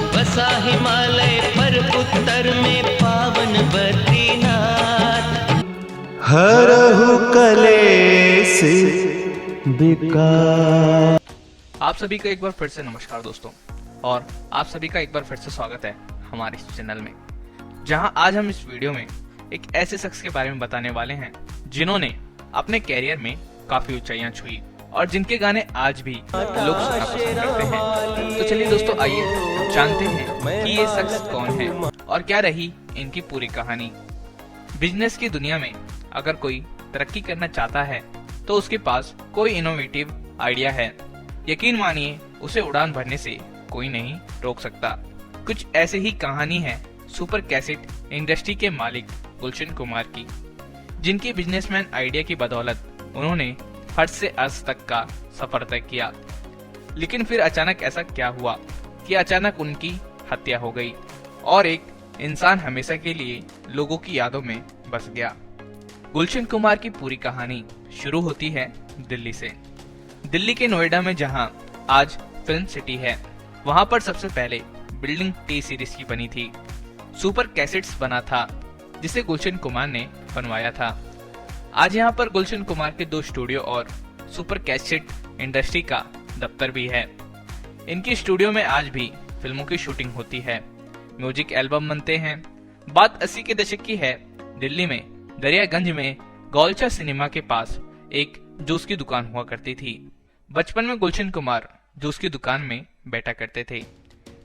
बसा हिमालय पर उत्तर में पावन बद्रीनाथ। हरहु कलेश विकार। आप सभी का एक बार फिर से नमस्कार दोस्तों, और आप सभी का एक बार फिर से स्वागत है हमारे इस चैनल में, जहां आज हम इस वीडियो में एक ऐसे शख्स के बारे में बताने वाले हैं जिन्होंने अपने कैरियर में काफी ऊंचाइयां छुई और जिनके गाने आज भी लोग सुनना पसंद करते हैं। तो चलिए दोस्तों, आइए जानते हैं कि ये शख्स कौन है और क्या रही इनकी पूरी कहानी। बिजनेस की दुनिया में अगर कोई तरक्की करना चाहता है तो उसके पास कोई इनोवेटिव आइडिया है, यकीन मानिए उसे उड़ान भरने से कोई नहीं रोक सकता। कुछ ऐसे ही कहानी है सुपर कैसेट इंडस्ट्री के मालिक गुलशन कुमार की, जिनकी बिजनेसमैन आइडिया की बदौलत उन्होंने फर्स्ट से अर्श तक का सफर तय किया। लेकिन फिर अचानक ऐसा क्या हुआ कि अचानक उनकी हत्या हो गई और एक इंसान हमेशा के लिए लोगों की यादों में बस गया। गुलशन कुमार की पूरी कहानी शुरू होती है दिल्ली से। दिल्ली के नोएडा में जहां आज फिल्म सिटी है, वहां पर सबसे पहले बिल्डिंग टी सीरीज की बनी थी। सुपर कैसेट्स बना था जिसे गुलशन कुमार ने बनवाया था। आज यहाँ पर गुलशन कुमार के 2 स्टूडियो और सुपर कैसेट इंडस्ट्री का दफ्तर भी है। इनकी स्टूडियो में आज भी फिल्मों की शूटिंग होती है, म्यूजिक एल्बम बनते हैं। बात 80 के दशक की है। दिल्ली में दरियागंज में गौलचा सिनेमा के पास एक जूस की दुकान हुआ करती थी। बचपन में गुलशन कुमार जूस की दुकान में बैठा करते थे।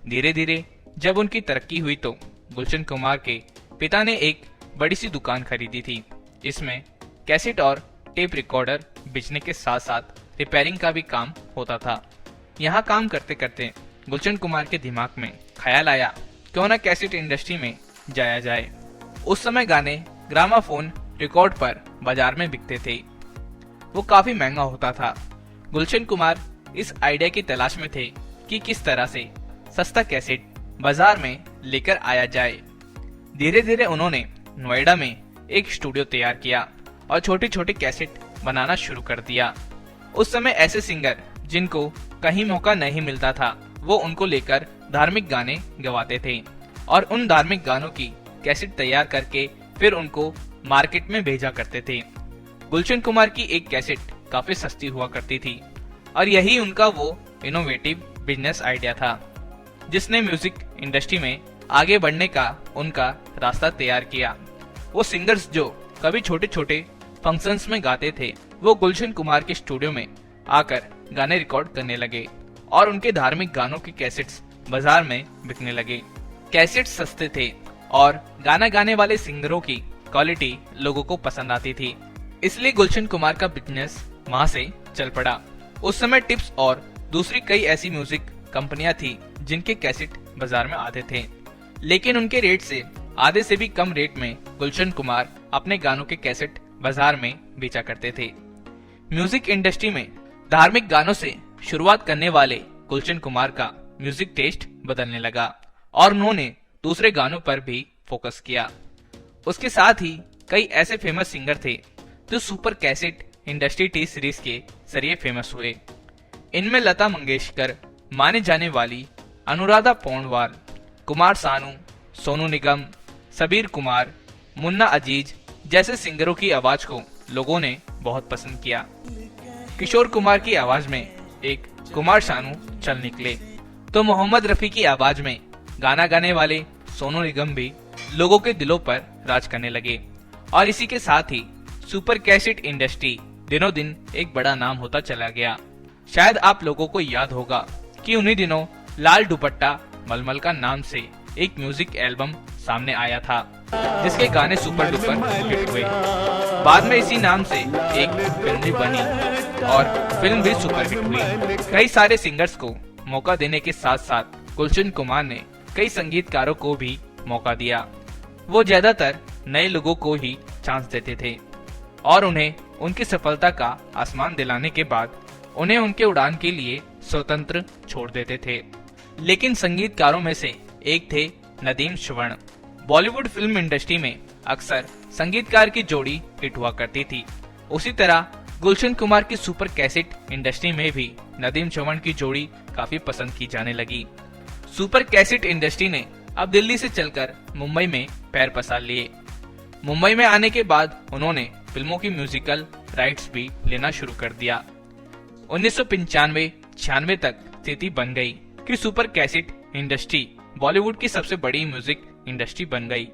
धीरे धीरे जब उनकी तरक्की हुई तो गुलशन कुमार के पिता ने एक बड़ी सी दुकान खरीदी थी। इसमें कैसेट और टेप रिकॉर्डर बेचने के साथ साथ रिपेयरिंग का भी काम होता था। यहाँ काम करते करते गुलशन कुमार के दिमाग में ख्याल आया क्यों न कैसेट इंडस्ट्री में जाया जाए। उस समय गाने ग्रामाफोन रिकॉर्ड पर बाजार में बिकते थे, वो काफी महंगा होता था। गुलशन कुमार इस आइडिया की तलाश में थे कि किस तरह से सस्ता कैसेट बाजार में लेकर आया जाए। धीरे धीरे उन्होंने नोएडा में एक स्टूडियो तैयार किया और छोटे छोटे कैसेट बनाना शुरू कर दिया। उस समय ऐसे सिंगर जिनको कहीं मौका नहीं मिलता था, वो उनको लेकर धार्मिक गाने गवाते थे और उन धार्मिक गानों की कैसेट तैयार करके फिर उनको मार्केट में भेजा करते थे। गुलशन कुमार की एक कैसेट काफी सस्ती हुआ करती थी और यही उनका वो इनोवेटिव बिजनेस आइडिया था जिसने म्यूजिक इंडस्ट्री में आगे बढ़ने का उनका रास्ता तैयार किया। वो सिंगर्स जो कभी छोटे छोटे फंक्शंस में गाते थे, वो गुलशन कुमार के स्टूडियो में आकर गाने रिकॉर्ड करने लगे और उनके धार्मिक गानों की कैसेट्स बाजार में बिकने लगे। कैसेट्स सस्ते थे और गाना गाने वाले सिंगरों की क्वालिटी लोगों को पसंद आती थी, इसलिए गुलशन कुमार का बिजनेस वहां से चल पड़ा। उस समय टिप्स और दूसरी कई ऐसी म्यूजिक कंपनियां थी जिनके कैसेट बाजार में आते थे, लेकिन उनके रेट से आधे से भी कम रेट में गुलशन कुमार अपने गानों के कैसेट बाजार में बेचा करते थे। म्यूजिक इंडस्ट्री में धार्मिक गानों से शुरुआत करने वाले गुलशन कुमार का म्यूजिक टेस्ट बदलने लगा और उन्होंने दूसरे गानों पर भी फोकस किया। उसके साथ ही कई ऐसे फेमस सिंगर थे जो super cassette industry T series के जरिए फेमस हुए। इनमें लता मंगेशकर, माने जाने वाली अनुराधा पौडवाल, कुमार सानू, सोनू निगम, सबीर कुमार, मुन्ना अजीज जैसे सिंगरों की आवाज को लोगों ने बहुत पसंद किया। किशोर कुमार की आवाज में एक कुमार सानू चल निकले तो मोहम्मद रफी की आवाज में गाना गाने वाले सोनू निगम भी लोगों के दिलों पर राज करने लगे और इसी के साथ ही सुपर कैसेट इंडस्ट्री दिनों दिन एक बड़ा नाम होता चला गया। शायद आप लोगों को याद होगा कि उन्हीं दिनों लाल दुपट्टा मलमल का नाम से एक म्यूजिक एल्बम सामने आया था जिसके गाने सुपर डुपर हिट हुए। बाद में इसी नाम से एक फिल्म भी बनी और फिल्म भी सुपर हिट हुई। कई सारे सिंगर्स को मौका देने के साथ साथ गुलशन कुमार ने कई संगीतकारों को भी मौका दिया। वो ज्यादातर नए लोगों को ही चांस देते थे और उन्हें उनकी सफलता का आसमान दिलाने के बाद उन्हें उनके उड़ान के लिए स्वतंत्र छोड़ देते थे। लेकिन संगीतकारों में से एक थे नदीम श्रवण। बॉलीवुड फिल्म इंडस्ट्री में अक्सर संगीतकार की जोड़ी हिट हुआ करती थी। उसी तरह गुलशन कुमार की सुपर कैसेट इंडस्ट्री में भी नदीम श्रवण की जोड़ी काफी पसंद की जाने लगी। सुपर कैसेट इंडस्ट्री ने अब दिल्ली से चलकर मुंबई में पैर पसार लिए। मुंबई में आने के बाद उन्होंने फिल्मों की म्यूजिकल राइट्स भी लेना शुरू कर दिया। 1995-96 तक स्थिति बन गई कि सुपर कैसेट इंडस्ट्री बॉलीवुड की सबसे बड़ी म्यूजिक इंडस्ट्री बन गई।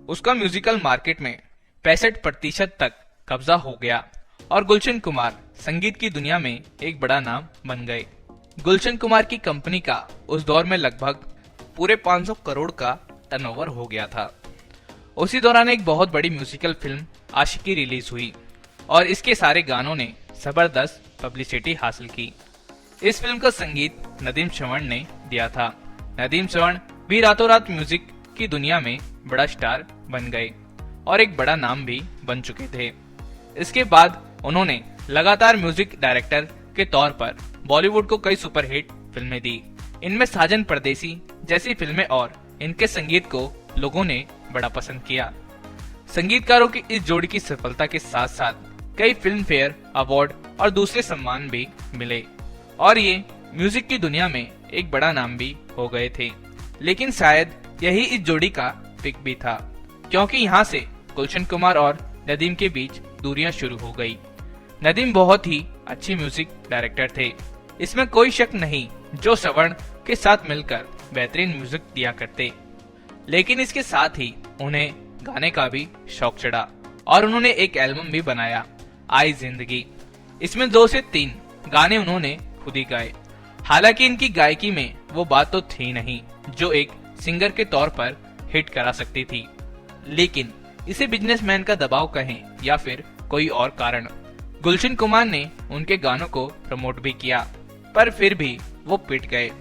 उसका म्यूजिकल मार्केट में 65% तक कब्जा हो गया और गुलशन कुमार संगीत की दुनिया में एक बड़ा नाम बन गए। गुलशन कुमार की कंपनी का उस दौर में लगभग पूरे 500 करोड़ का टर्नओवर हो गया था। उसी दौरान एक बहुत बड़ी म्यूजिकल फिल्म आशिकी रिलीज हुई और इसके सारे गानों ने जबरदस्त पब्लिसिटी हासिल की। इस फिल्म का संगीत नदीम श्रवण ने दिया था। नदीम श्रवण भी रातों रात म्यूजिक की दुनिया में बड़ा स्टार बन गए और एक बड़ा नाम भी बन चुके थे। इसके बाद उन्होंने लगातार म्यूजिक डायरेक्टर के तौर पर बॉलीवुड को कई सुपरहिट फिल्में दी। इनमें साजन परदेसी जैसी फिल्में और इनके संगीत को लोगों ने बड़ा पसंद किया। संगीतकारों की इस जोड़ी की सफलता के साथ साथ कई फिल्म फेयर अवार्ड और दूसरे सम्मान भी मिले और ये म्यूजिक की दुनिया में एक बड़ा नाम भी हो गए थे। लेकिन शायद यही इस जोड़ी का पिक भी था, क्योंकि यहाँ से गुलशन कुमार और नदीम के बीच दूरियां शुरू हो गई। नदीम बहुत ही अच्छे म्यूजिक डायरेक्टर थे, इसमें कोई शक नहीं, जो श्रवण के साथ मिलकर बेहतरीन म्यूजिक दिया करते। लेकिन इसके साथ ही उन्हें गाने का भी शौक चढ़ा और उन्होंने एक एल्बम भी बनाया, आई जिंदगी। इसमें 2 से 3 गाने उन्होंने खुद ही गाए। हालांकि इनकी गायकी में वो बात तो थी नहीं जो एक सिंगर के तौर पर हिट करा सकती थी, लेकिन इसे बिजनेसमैन का दबाव कहें या फिर कोई और कारण, गुलशन कुमार ने उनके गानों को प्रमोट भी किया, पर फिर भी वो पिट गए।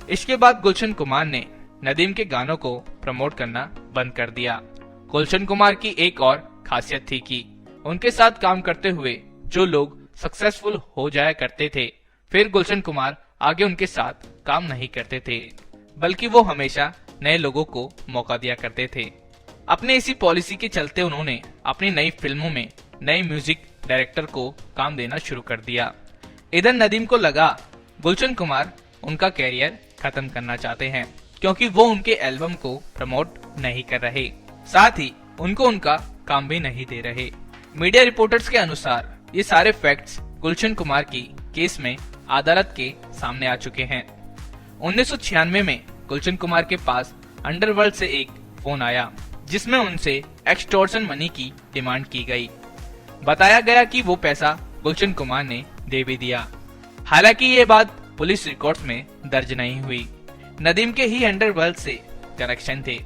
इसके बाद गुलशन कुमार ने नदीम के गानों को प्रमोट करना बंद कर दिया। गुलशन कुमार की एक और खासियत थी कि उनके साथ काम करते हुए जो लोग सक्सेसफुल हो जाया करते थे, फिर गुलशन कुमार आगे उनके साथ काम नहीं करते थे, बल्कि वो हमेशा नए लोगों को मौका दिया करते थे। अपने इसी पॉलिसी के चलते उन्होंने अपनी नई फिल्मों में नए म्यूजिक डायरेक्टर को काम देना शुरू कर दिया। इधर नदीम को लगा गुलशन कुमार उनका कैरियर खत्म करना चाहते हैं, क्योंकि वो उनके एल्बम को प्रमोट नहीं कर रहे, साथ ही उनको उनका काम भी नहीं दे रहे। मीडिया रिपोर्टर्स के अनुसार ये सारे फैक्ट्स गुलशन कुमार की केस में अदालत के सामने आ चुके हैं। 1996 में गुलशन कुमार के पास अंडरवर्ल्ड से एक फोन आया जिसमें उनसे एक्सटॉर्शन मनी की डिमांड की गई। बताया गया कि वो पैसा गुलशन कुमार ने दे भी दिया। हालांकि ये बात पुलिस रिकॉर्ड्स में दर्ज नहीं हुई। नदीम के ही अंडरवर्ल्ड से कनेक्शन थे,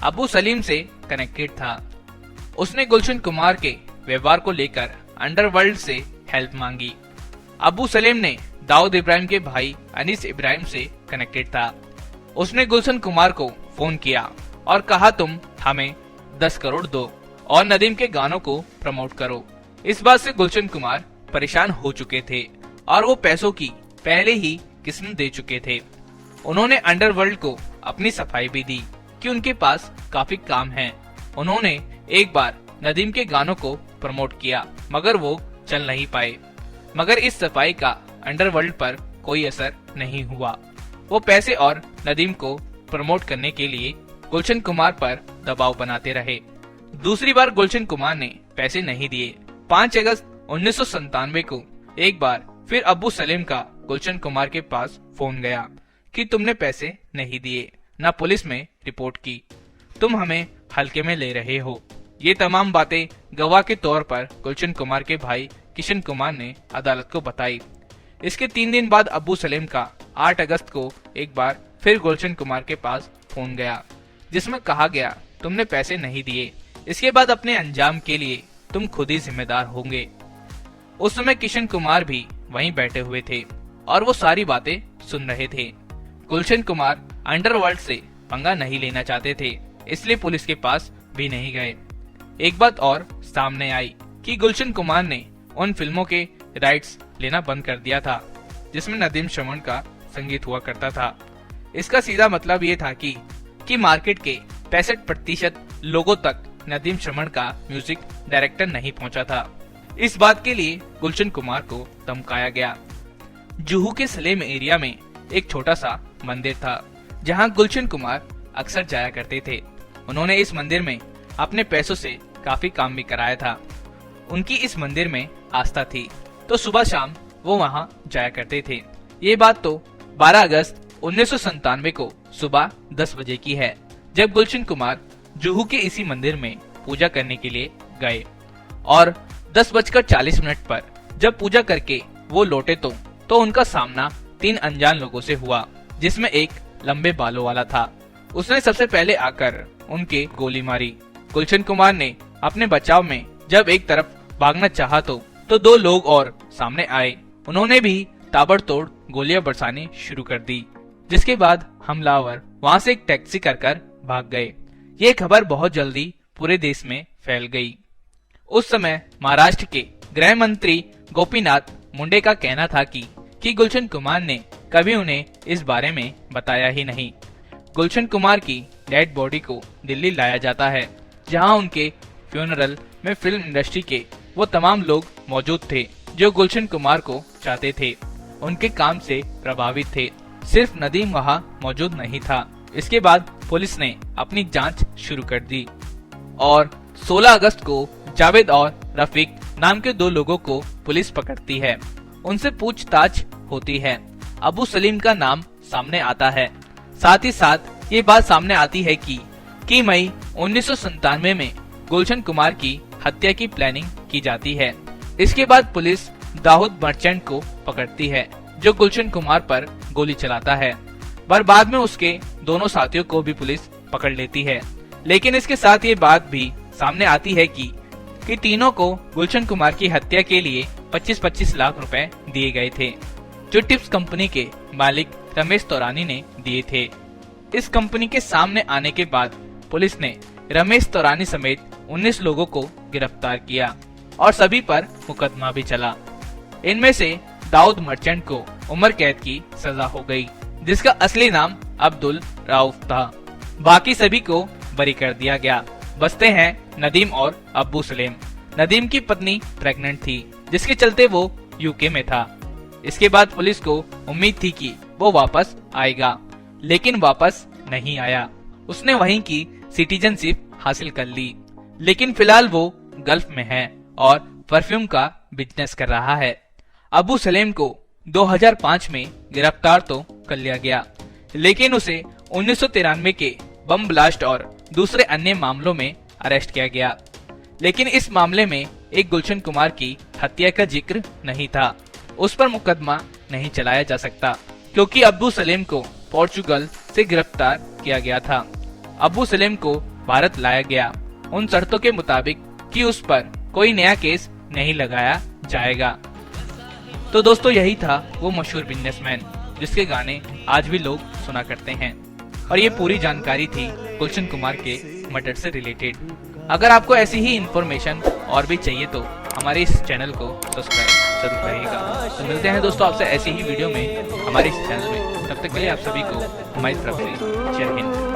अबू सलीम से कनेक्टेड था। उसने गुलशन कुमार के व्यवहार को लेकर अंडरवर्ल्ड से हेल्प मांगी। अबू सलीम ने दाऊद इब्राहिम के भाई अनीस इब्राहिम से कनेक्टेड था। उसने गुलशन कुमार को फोन किया और कहा तुम हमें 10 करोड़ दो और नदीम के गानों को प्रमोट करो। इस बात से गुलशन कुमार परेशान हो चुके थे और वो पैसों की पहले ही किस्म दे चुके थे। उन्होंने अंडरवर्ल्ड को अपनी सफाई भी दी कि उनके पास काफी काम है। उन्होंने एक बार नदीम के गानों को प्रमोट किया, मगर वो चल नहीं पाए। मगर इस सफाई का अंडरवर्ल्ड पर कोई असर नहीं हुआ। वो पैसे और नदीम को प्रमोट करने के लिए गुलशन कुमार पर दबाव बनाते रहे। दूसरी बार गुलशन कुमार ने पैसे नहीं दिए। 5 अगस्त 1997 को एक बार फिर अबू सलीम का गुलशन कुमार के पास फोन गया कि तुमने पैसे नहीं दिए, ना पुलिस में रिपोर्ट की, तुम हमें हल्के में ले रहे हो। ये तमाम बातें गवाह के तौर पर गुलशन कुमार के भाई किशन कुमार ने अदालत को बताई। इसके 3 दिन बाद अबू सलीम का 8 अगस्त को एक बार फिर गुलशन कुमार के पास फोन गया जिसमें कहा गया तुमने पैसे नहीं दिए, इसके बाद अपने अंजाम के लिए तुम खुद ही जिम्मेदार होंगे। उस समय किशन कुमार भी वहीं बैठे हुए थे और वो सारी बातें सुन रहे थे। गुलशन कुमार अंडरवर्ल्ड से पंगा नहीं लेना चाहते थे, इसलिए पुलिस के पास भी नहीं गए। एक बात और सामने आई कि गुलशन कुमार ने उन फिल्मों के राइट्स लेना बंद कर दिया था जिसमें नदीम श्रवण का संगीत हुआ करता था। इसका सीधा मतलब ये था कि मार्केट के 65% लोगों तक नदीम श्रवण का म्यूजिक डायरेक्टर नहीं पहुंचा था। इस बात के लिए गुलशन कुमार को धमकाया गया। जुहू के सलेम एरिया में एक छोटा सा मंदिर था जहां गुलशन कुमार अक्सर जाया करते थे। उन्होंने इस मंदिर में अपने पैसों से काफी काम भी कराया था। उनकी इस मंदिर में आस्था थी, तो सुबह शाम वो वहां जाया करते थे। ये बात तो 12 अगस्त 1997 को सुबह 10 बजे की है, जब गुलशन कुमार जुहू के इसी मंदिर में पूजा करने के लिए गए और 10:40 पर जब पूजा करके वो लौटे तो उनका सामना 3 अनजान लोगों से हुआ, जिसमें एक लंबे बालों वाला था। उसने सबसे पहले आकर उनके गोली मारी। गुलशन कुमार ने अपने बचाव में जब एक तरफ भागना चाहा तो 2 लोग और सामने आए। उन्होंने भी ताबड़तोड़ गोलियां बरसानी शुरू कर दी, जिसके बाद हमलावर वहां से एक टैक्सी कर भाग गए। ये खबर बहुत जल्दी पूरे देश में फैल गई। उस समय महाराष्ट्र के गृह मंत्री गोपीनाथ मुंडे का कहना था कि गुलशन कुमार ने कभी उन्हें इस बारे में बताया ही नहीं। गुलशन कुमार की डेड बॉडी को दिल्ली लाया जाता है, जहां उनके फ्यूनरल में फिल्म इंडस्ट्री के वो तमाम लोग मौजूद थे जो गुलशन कुमार को चाहते थे, उनके काम से प्रभावित थे। सिर्फ नदीम वहां मौजूद नहीं था। इसके बाद पुलिस ने अपनी जांच शुरू कर दी और 16 अगस्त को जावेद और रफीक नाम के 2 लोगों को पुलिस पकड़ती है। उनसे पूछताछ होती है। अबू सलीम का नाम सामने आता है। साथ ही साथ ये बात सामने आती है कि मई 1997 में गुलशन कुमार की हत्या की प्लानिंग की जाती है। इसके बाद पुलिस दाऊद मर्चेंट को पकड़ती है, जो गुलशन कुमार पर गोली चलाता है। पर बाद में उसके दोनों साथियों को भी पुलिस पकड़ लेती है। लेकिन इसके साथ ये बात भी सामने आती है कि तीनों को गुलशन कुमार की हत्या के लिए 25-25 लाख रुपए दिए गए थे, जो टिप्स कंपनी के मालिक रमेश तौरानी ने दिए थे। इस कंपनी के सामने आने के बाद पुलिस ने रमेश तौरानी समेत 19 लोगों को गिरफ्तार किया और सभी पर मुकदमा भी चला। इनमें से दाऊद मर्चेंट को उम्र कैद की सजा हो गई, जिसका असली नाम अब्दुल राउफ था। बाकी सभी को बरी कर दिया गया। बचते हैं नदीम और अब्बू सलीम। नदीम की पत्नी प्रेग्नेंट थी, जिसके चलते वो यूके में था। इसके बाद पुलिस को उम्मीद थी कि वो वापस आएगा, लेकिन वापस नहीं आया। उसने वहीं की सिटीजनशिप हासिल कर ली, लेकिन फिलहाल वो गल्फ में है और परफ्यूम का बिजनेस कर रहा है। अबू सलीम को 2005 में गिरफ्तार तो कर लिया गया, लेकिन उसे 1993 के बम ब्लास्ट और दूसरे अन्य मामलों में अरेस्ट किया गया। लेकिन इस मामले में एक गुलशन कुमार की हत्या का जिक्र नहीं था। उस पर मुकदमा नहीं चलाया जा सकता, क्योंकि अब्बू सलीम को पोर्चुगल से गिरफ्तार किया गया था। अब्बू सलीम को भारत लाया गया उन शर्तों के मुताबिक कि उस पर कोई नया केस नहीं लगाया जाएगा। तो दोस्तों, यही था वो मशहूर बिजनेसमैन जिसके गाने आज भी लोग सुना करते हैं। और ये पूरी जानकारी थी गुलशन कुमार के मर्डर से रिलेटेड। अगर आपको ऐसी ही इंफॉर्मेशन और भी चाहिए तो हमारे इस चैनल को सब्सक्राइब जरूर करिएगा। तो मिलते हैं दोस्तों आपसे ऐसी ही वीडियो में हमारे इस चैनल में। तब तक के लिए आप सभी को हमारी तरफ से जय हिंद।